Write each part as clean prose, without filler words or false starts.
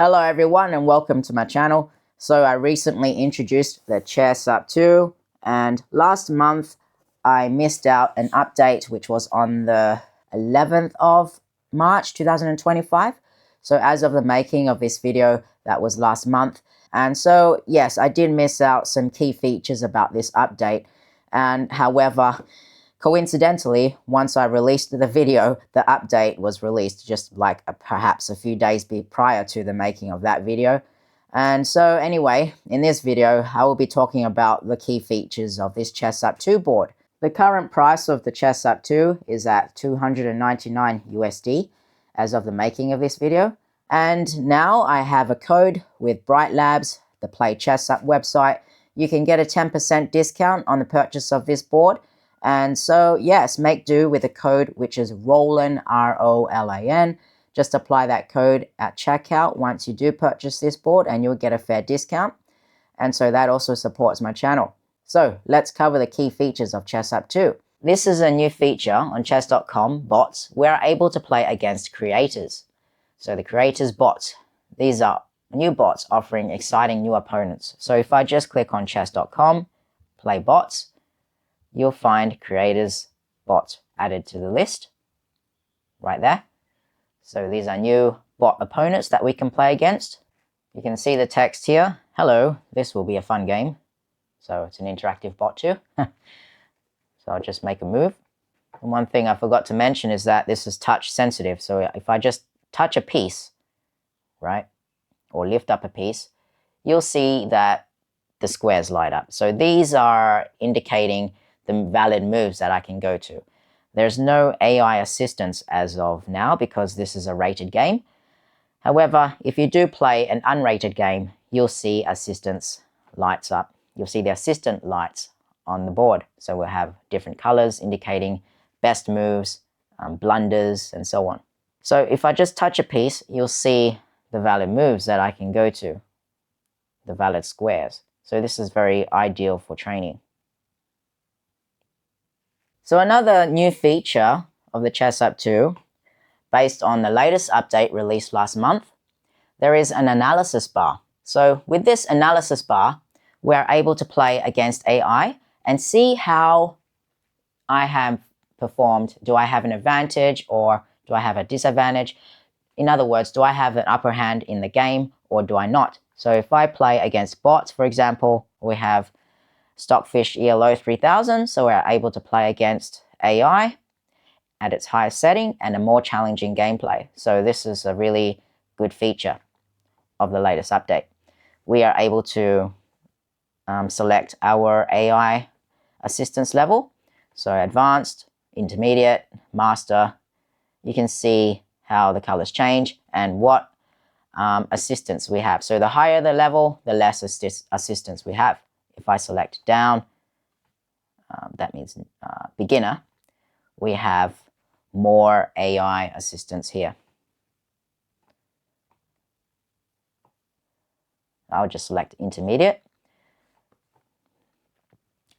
Hello everyone and welcome to my channel. So I recently introduced the Chessup 2 and last month I missed out an update which was on the 11th of March 2025. So as of the making of this video, that was last month. And so yes, I did miss out some key features about this update. And however, coincidentally, once I released the video, the update was released just like perhaps a few days prior to the making of that video. And so anyway, in this video, I will be talking about the key features of this Chessup 2 board. The current price of the Chessup 2 is at 299 USD as of the making of this video. And now I have a code with Bright Labs, the Play Chessup website. You can get a 10% discount on the purchase of this board. And so, yes, make do with the code, which is Rolan, R-O-L-A-N. Just apply that code at checkout once you do purchase this board and you'll get a fair discount. And so that also supports my channel. So let's cover the key features of Chessup 2. This is a new feature on chess.com, bots. We're able to play against creators. So the creators bots, these are new bots offering exciting new opponents. So if I just click on chess.com, play bots, you'll find creators bot added to the list right there. So these are new bot opponents that we can play against. You can see the text here. Hello, this will be a fun game. So it's an interactive bot too. So I'll just make a move. And one thing I forgot to mention is that this is touch sensitive. So if I just touch a piece, right, or lift up a piece, you'll see that the squares light up. So these are indicating the valid moves that I can go to. There's no AI assistance as of now because this is a rated game. However, if you do play an unrated game, you'll see assistance lights up. You'll see the assistant lights on the board. So we'll have different colors indicating best moves, blunders, and so on. So if I just touch a piece, you'll see the valid moves that I can go to, the valid squares. So this is very ideal for training. So another new feature of the Chessup 2, based on the latest update released last month, there is an analysis bar. So with this analysis bar, we're able to play against AI and see how I have performed. Do I have an advantage or do I have a disadvantage? In other words, do I have an upper hand in the game or do I not? So if I play against bots, for example, we have Stockfish ELO 3000, so we're able to play against AI at its highest setting and a more challenging gameplay. So this is a really good feature of the latest update. We are able to select our AI assistance level. So advanced, intermediate, master. You can see how the colors change and what assistance we have. So the higher the level, the less assistance we have. If I select down, that means beginner, we have more AI assistance here. I'll just select intermediate.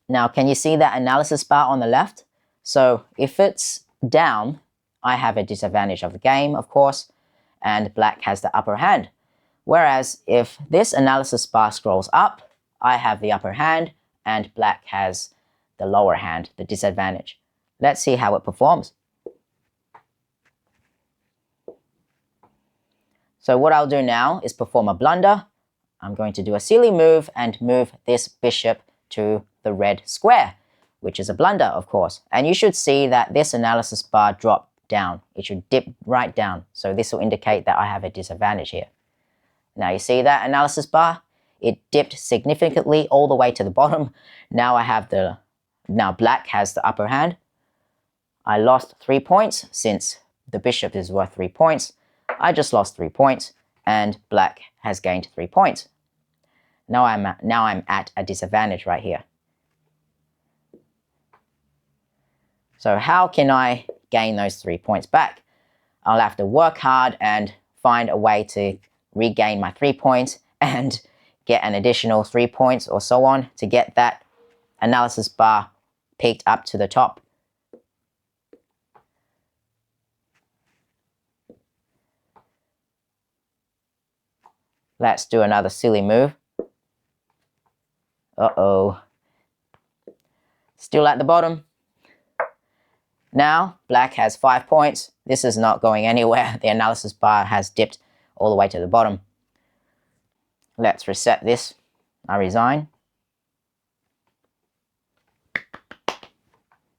Now, can you see that analysis bar on the left? So if it's down, I have a disadvantage of the game, of course, and black has the upper hand. Whereas if this analysis bar scrolls up, I have the upper hand and black has the lower hand, the disadvantage. Let's see how it performs. So what I'll do now is perform a blunder. I'm going to do a silly move and move this bishop to the red square, which is a blunder, of course. And you should see that this analysis bar drop down. It should dip right down. So this will indicate that I have a disadvantage here. Now you see that analysis bar? It dipped significantly all the way to the bottom. Now now black has the upper hand. I lost 3 points since the bishop is worth 3 points. I just lost 3 points and black has gained 3 points. Now I'm at a disadvantage right here. So how can I gain those 3 points back? I'll have to work hard and find a way to regain my 3 points and get an additional 3 points or so on to get that analysis bar peaked up to the top. Let's do another silly move. Uh-oh. Still at the bottom. Now, black has 5 points. This is not going anywhere. The analysis bar has dipped all the way to the bottom. Let's reset this. I resign.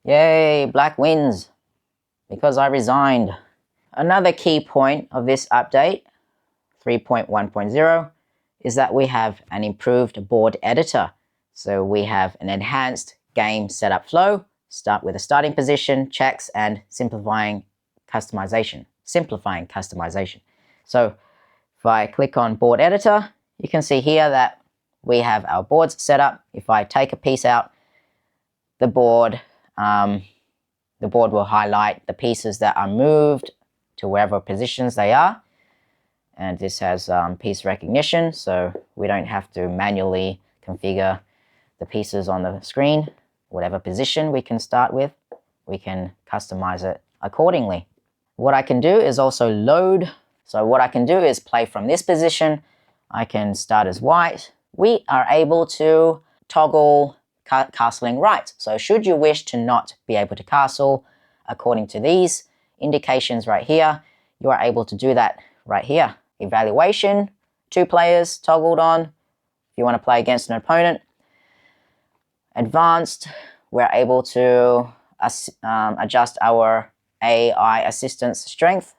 Yay, black wins because I resigned. Another key point of this update, 3.1.0, is that we have an improved board editor. So we have an enhanced game setup flow, start with a starting position, checks, and simplifying customization. So if I click on board editor, you can see here that we have our boards set up. If I take a piece out, the board will highlight the pieces that are moved to wherever positions they are. And this has piece recognition, so we don't have to manually configure the pieces on the screen. Whatever position we can start with, we can customize it accordingly. What I can do is also load. So what I can do is play from this position. I can start as white. We are able to toggle castling right. So should you wish to not be able to castle according to these indications right here, you are able to do that right here. Evaluation, 2 players toggled on. If you want to play against an opponent. Advanced, we're able to adjust our AI assistance strength.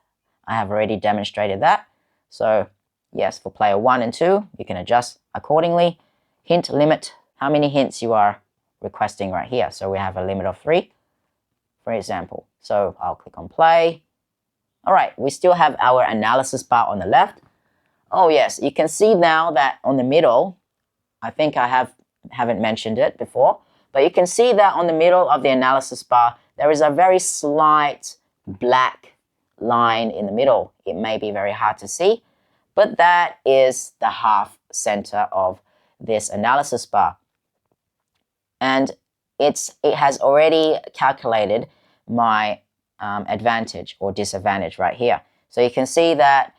I have already demonstrated that. So yes, for player 1 and 2, you can adjust accordingly. Hint limit, how many hints you are requesting right here. So we have a limit of 3, for example. So I'll click on play. All right, we still have our analysis bar on the left. Oh yes, you can see now that on the middle, I think I haven't mentioned it before, but you can see that on the middle of the analysis bar, there is a very slight black line in the middle. It may be very hard to see, but that is the half center of this analysis bar. And it has already calculated my advantage or disadvantage right here. So you can see that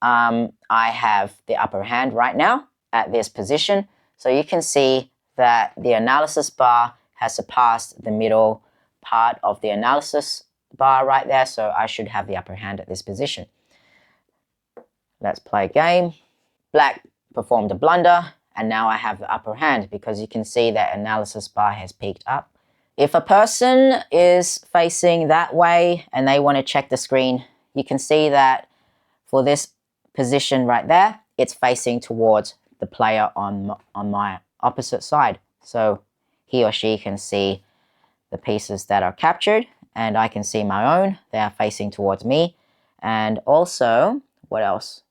I have the upper hand right now at this position. So you can see that the analysis bar has surpassed the middle part of the analysis bar right there. So I should have the upper hand at this position. Let's play a game. Black performed a blunder, and now I have the upper hand because you can see that analysis bar has peaked up. If a person is facing that way and they want to check the screen, you can see that for this position right there, it's facing towards the player on my opposite side. So he or she can see the pieces that are captured, and I can see my own. They are facing towards me. And also, what else?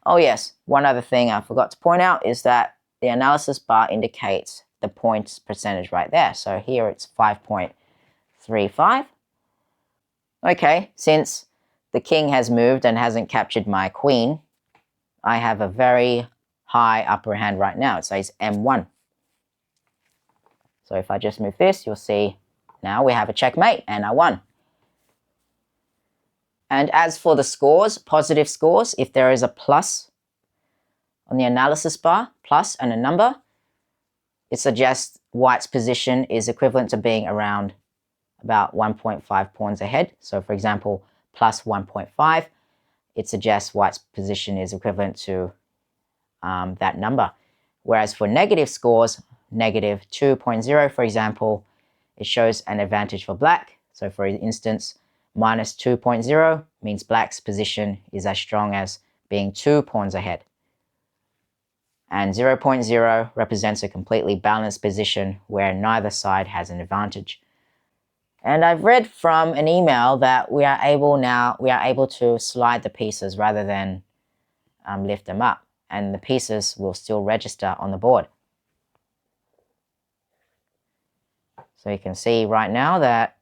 Oh yes, one other thing I forgot to point out is that the analysis bar indicates the points percentage right there. So here it's 5.35. Okay, since the king has moved and hasn't captured my queen, I have a very high upper hand right now. It says M1. So if I just move this, you'll see now we have a checkmate and I won. And as for the scores, positive scores, if there is a plus on the analysis bar, plus and a number, it suggests white's position is equivalent to being around about 1.5 pawns ahead. So for example, plus 1.5, it suggests white's position is equivalent to that number. Whereas for negative scores, negative 2.0, for example, it shows an advantage for black. So for instance, minus 2.0 means black's position is as strong as being 2 pawns ahead. And 0.0 represents a completely balanced position where neither side has an advantage. And I've read from an email that we are able to slide the pieces rather than lift them up, and the pieces will still register on the board. So you can see right now that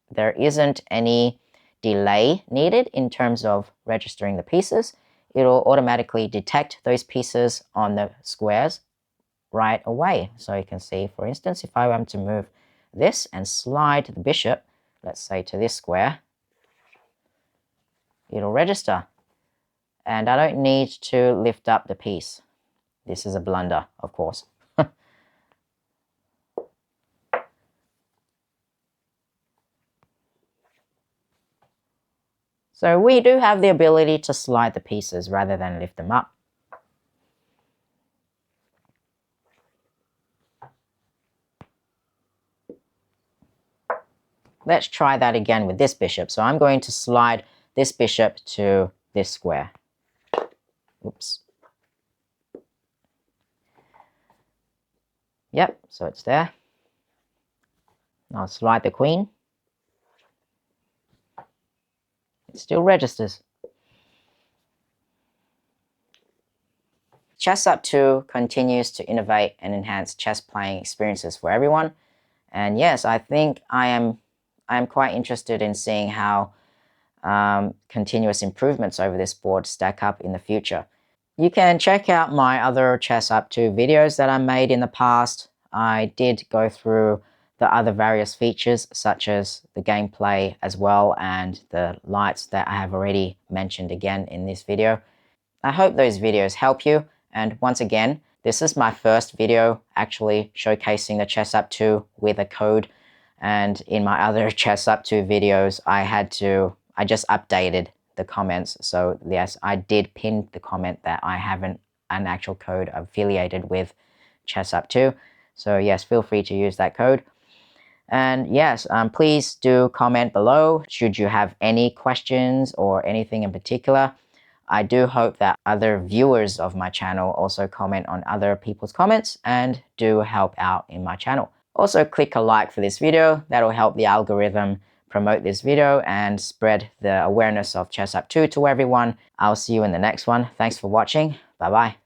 there isn't any delay needed in terms of registering the pieces. It'll automatically detect those pieces on the squares right away. So you can see, for instance, if I were to move this and slide the bishop, let's say to this square, it'll register. and I don't need to lift up the piece. This is a blunder, of course. So we do have the ability to slide the pieces rather than lift them up. Let's try that again with this bishop. So I'm going to slide this bishop to this square. Oops. Yep, so it's there. I'll slide the queen. It still registers. Chessup 2 continues to innovate and enhance chess playing experiences for everyone. And yes, I think I am quite interested in seeing how continuous improvements over this board stack up in the future. You can check out my other Chessup 2 videos that I made in the past. I did go through the other various features such as the gameplay as well and the lights that I have already mentioned again in this video. I hope those videos help you, and once again, this is my first video actually showcasing the Chessup 2 with a code, and in my other Chessup 2 videos I just updated the comments. So yes, I did pin the comment that I haven't an actual code affiliated with Chessup 2. So yes, feel free to use that code. And yes, please do comment below should you have any questions or anything in particular. I do hope that other viewers of my channel also comment on other people's comments and do help out in my channel. Also click a like for this video. That'll help the algorithm promote this video and spread the awareness of Chessup 2 to everyone. I'll see you in the next one. Thanks for watching. Bye bye.